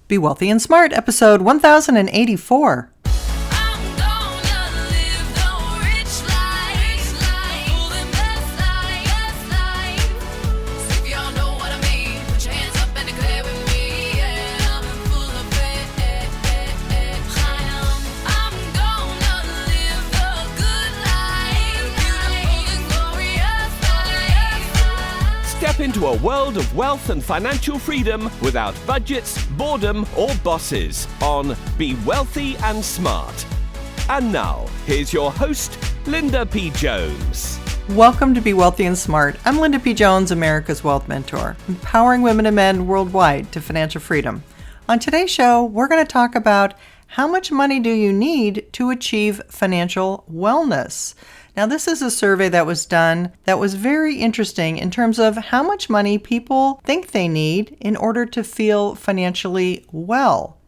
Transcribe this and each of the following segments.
Be Wealthy and Smart, episode 1084. Step into a world of wealth and financial freedom without budgets, boredom, or bosses on Be Wealthy and Smart. And now, here's your host, Linda P. Jones. Welcome to Be Wealthy and Smart. I'm Linda P. Jones, America's Wealth Mentor, empowering women and men worldwide to financial freedom. On today's show, we're going to talk about how much money do you need to achieve financial wellness. Now, this is a survey that was done that was very interesting in terms of how much money people think they need in order to feel financially well.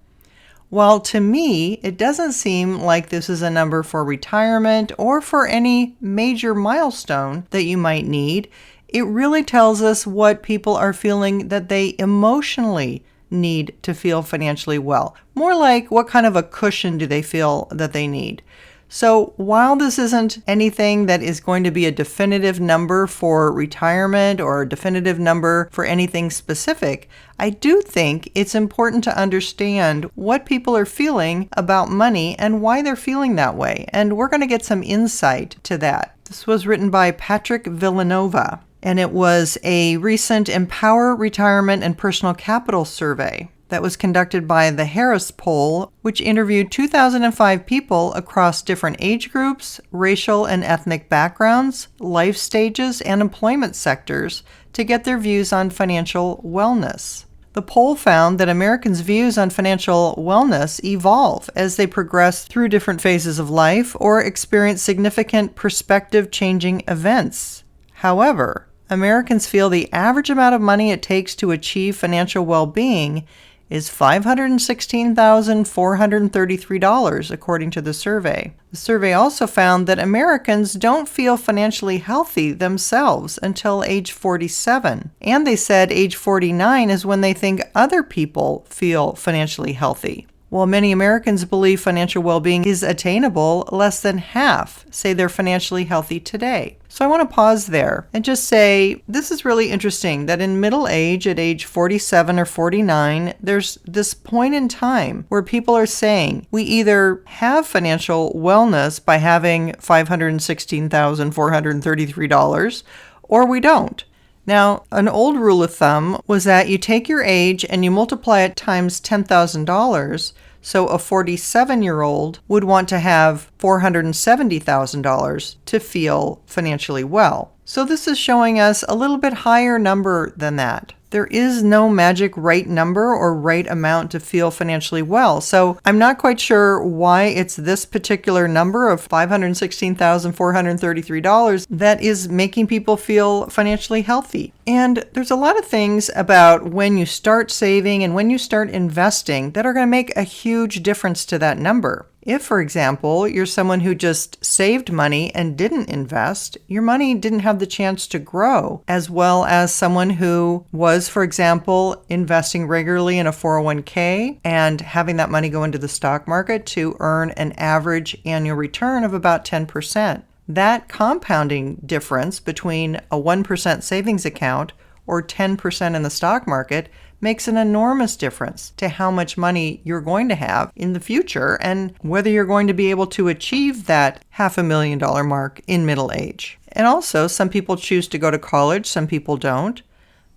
While to me, it doesn't seem like this is a number for retirement or for any major milestone that you might need, it really tells us what people are feeling that they emotionally need to feel financially well. More like what kind of a cushion do they feel that they need. So while this isn't anything that is going to be a definitive number for retirement or a definitive number for anything specific, I do think it's important to understand what people are feeling about money and why they're feeling that way. And we're going to get some insight to that. This was written by Patrick Villanova, and it was a recent Empower Retirement and Personal Capital survey that was conducted by the Harris Poll, which interviewed 2,005 people across different age groups, racial and ethnic backgrounds, life stages, and employment sectors to get their views on financial wellness. The poll found that Americans' views on financial wellness evolve as they progress through different phases of life or experience significant perspective-changing events. However, Americans feel the average amount of money it takes to achieve financial well-being is $516,433, according to the survey. The survey also found that Americans don't feel financially healthy themselves until age 47. And they said age 49 is when they think other people feel financially healthy. While many Americans believe financial well-being is attainable, less than half say they're financially healthy today. So I want to pause there and just say this is really interesting that in middle age, at age 47 or 49, there's this point in time where people are saying we either have financial wellness by having $516,433 or we don't. Now, an old rule of thumb was that you take your age and you multiply it times $10,000, so a 47-year-old would want to have $470,000 to feel financially well. So this is showing us a little bit higher number than that. There is no magic right number or right amount to feel financially well. So I'm not quite sure why it's this particular number of $516,433 that is making people feel financially healthy. And there's a lot of things about when you start saving and when you start investing that are going to make a huge difference to that number. If, for example, you're someone who just saved money and didn't invest, your money didn't have the chance to grow, as well as someone who was, for example, investing regularly in a 401k and having that money go into the stock market to earn an average annual return of about 10%. That compounding difference between a 1% savings account or 10% in the stock market makes an enormous difference to how much money you're going to have in the future and whether you're going to be able to achieve that $500,000 mark in middle age. And also, some people choose to go to college, some people don't.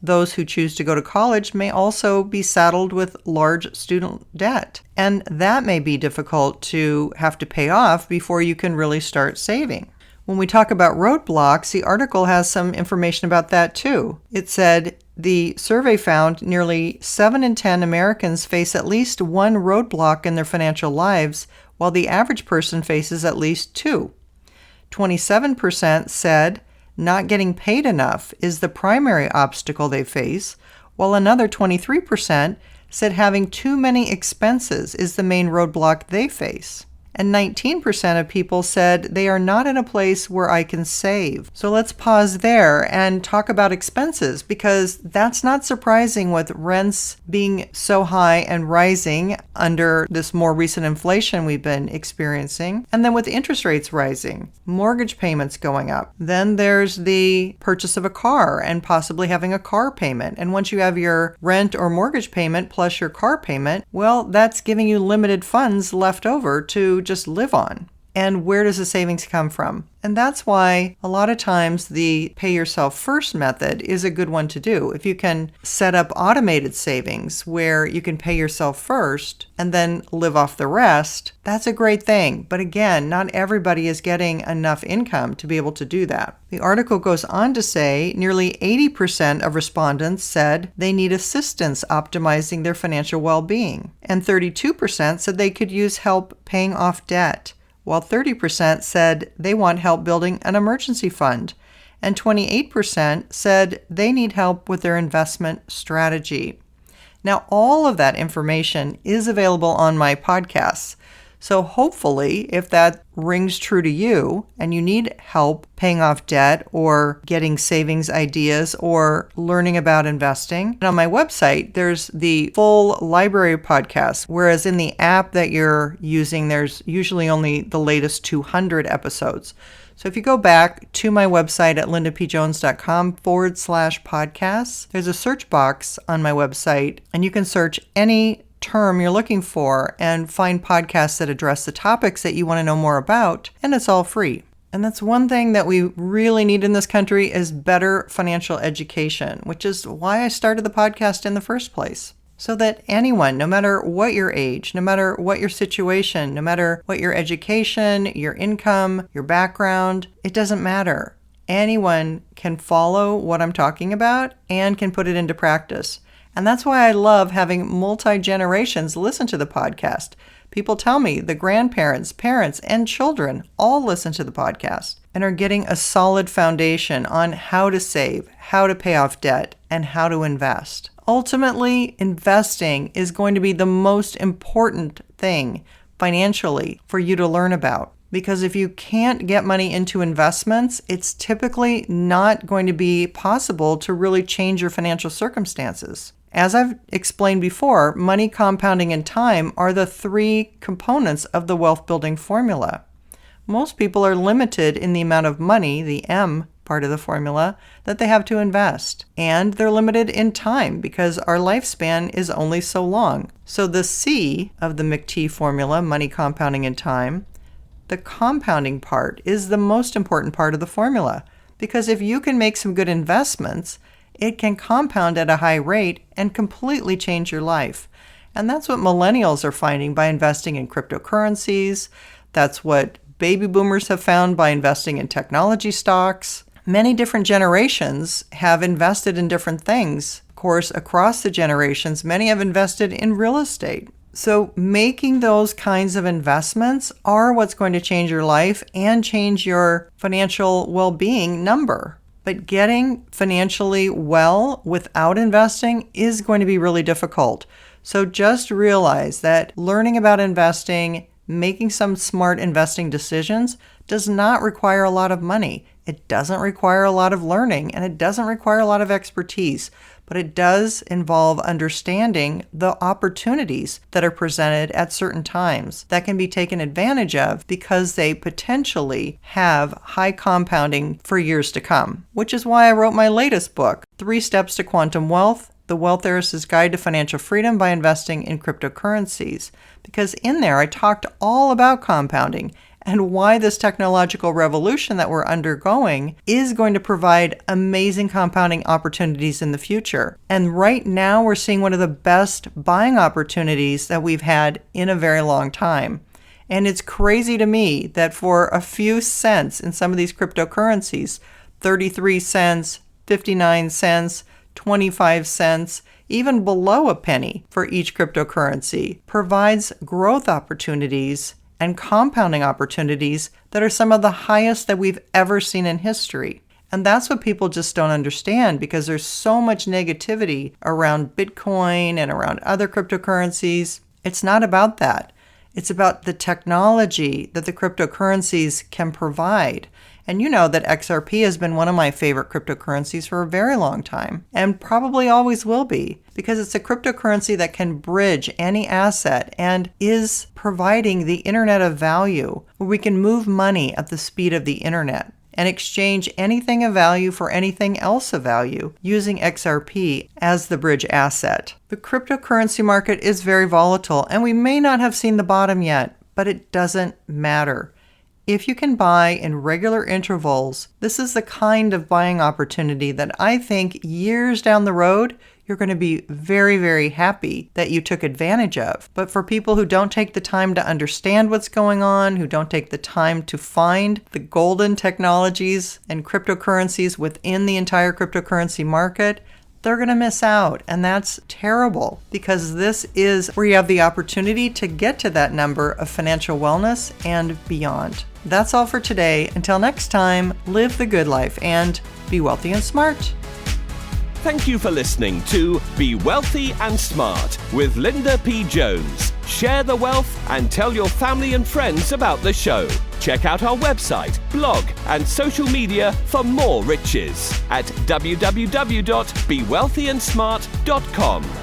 Those who choose to go to college may also be saddled with large student debt, and that may be difficult to have to pay off before you can really start saving. When we talk about roadblocks, the article has some information about that too. It said the survey found nearly 7 in 10 Americans face at least one roadblock in their financial lives, while the average person faces at least 2. 27% said not getting paid enough is the primary obstacle they face, while another 23% said having too many expenses is the main roadblock they face. And 19% of people said they are not in a place where I can save. So let's pause there and talk about expenses, because that's not surprising with rents being so high and rising under this more recent inflation we've been experiencing. And then with interest rates rising, mortgage payments going up. Then there's the purchase of a car and possibly having a car payment. And once you have your rent or mortgage payment plus your car payment, well, that's giving you limited funds left over to just live on. And where does the savings come from? And that's why a lot of times the pay yourself first method is a good one to do. If you can set up automated savings where you can pay yourself first and then live off the rest, that's a great thing. But again, not everybody is getting enough income to be able to do that. The article goes on to say nearly 80% of respondents said they need assistance optimizing their financial well-being, and 32% said they could use help paying off debt, while 30% said they want help building an emergency fund, and 28% said they need help with their investment strategy. Now, all of that information is available on my podcasts. So hopefully, if that rings true to you and you need help paying off debt or getting savings ideas or learning about investing, and on my website, there's the full library of podcasts, whereas in the app that you're using, there's usually only the latest 200 episodes. So if you go back to my website at lindapjones.com/podcasts, there's a search box on my website, and you can search any term you're looking for and find podcasts that address the topics that you want to know more about, and it's all free. And that's one thing that we really need in this country is better financial education, which is why I started the podcast in the first place. So that anyone, no matter what your age, no matter what your situation, no matter what your education, your income, your background, it doesn't matter. Anyone can follow what I'm talking about and can put it into practice. And that's why I love having multi-generations listen to the podcast. People tell me the grandparents, parents, and children all listen to the podcast and are getting a solid foundation on how to save, how to pay off debt, and how to invest. Ultimately, investing is going to be the most important thing financially for you to learn about. Because if you can't get money into investments, it's typically not going to be possible to really change your financial circumstances. As I've explained before, money, compounding, and time are the three components of the wealth building formula. Most people are limited in the amount of money, the M part of the formula, that they have to invest. And they're limited in time because our lifespan is only so long. So the C of the McT formula, money, compounding, and time, the compounding part is the most important part of the formula. Because if you can make some good investments, it can compound at a high rate and completely change your life. And that's what millennials are finding by investing in cryptocurrencies. That's what baby boomers have found by investing in technology stocks. Many different generations have invested in different things. Of course, across the generations, many have invested in real estate. So making those kinds of investments are what's going to change your life and change your financial well-being number. But getting financially well without investing is going to be really difficult. So just realize that learning about investing, making some smart investing decisions does not require a lot of money. It doesn't require a lot of learning, and it doesn't require a lot of expertise, but it does involve understanding the opportunities that are presented at certain times that can be taken advantage of because they potentially have high compounding for years to come, which is why I wrote my latest book, 3 Steps to Quantum Wealth, The Wealth Heiress's Guide to Financial Freedom by Investing in Cryptocurrencies, because in there I talked all about compounding and why this technological revolution that we're undergoing is going to provide amazing compounding opportunities in the future. And right now we're seeing one of the best buying opportunities that we've had in a very long time. And it's crazy to me that for a few cents in some of these cryptocurrencies, 33 cents, 59 cents, 25 cents, even below a penny for each cryptocurrency, provides growth opportunities and compounding opportunities that are some of the highest that we've ever seen in history. And that's what people just don't understand because there's so much negativity around Bitcoin and around other cryptocurrencies. It's not about that. It's about the technology that the cryptocurrencies can provide. And you know that XRP has been one of my favorite cryptocurrencies for a very long time, and probably always will be, because it's a cryptocurrency that can bridge any asset and is providing the Internet of Value, where we can move money at the speed of the Internet and exchange anything of value for anything else of value using XRP as the bridge asset. The cryptocurrency market is very volatile, and we may not have seen the bottom yet, but it doesn't matter. If you can buy in regular intervals, this is the kind of buying opportunity that I think years down the road, you're going to be very, very happy that you took advantage of. But for people who don't take the time to understand what's going on, who don't take the time to find the golden technologies and cryptocurrencies within the entire cryptocurrency market, they're going to miss out. And that's terrible, because this is where you have the opportunity to get to that number of financial wellness and beyond. That's all for today. Until next time, live the good life and be wealthy and smart. Thank you for listening to Be Wealthy and Smart with Linda P. Jones. Share the wealth and tell your family and friends about the show. Check out our website, blog, and social media for more riches at www.bewealthyandsmart.com.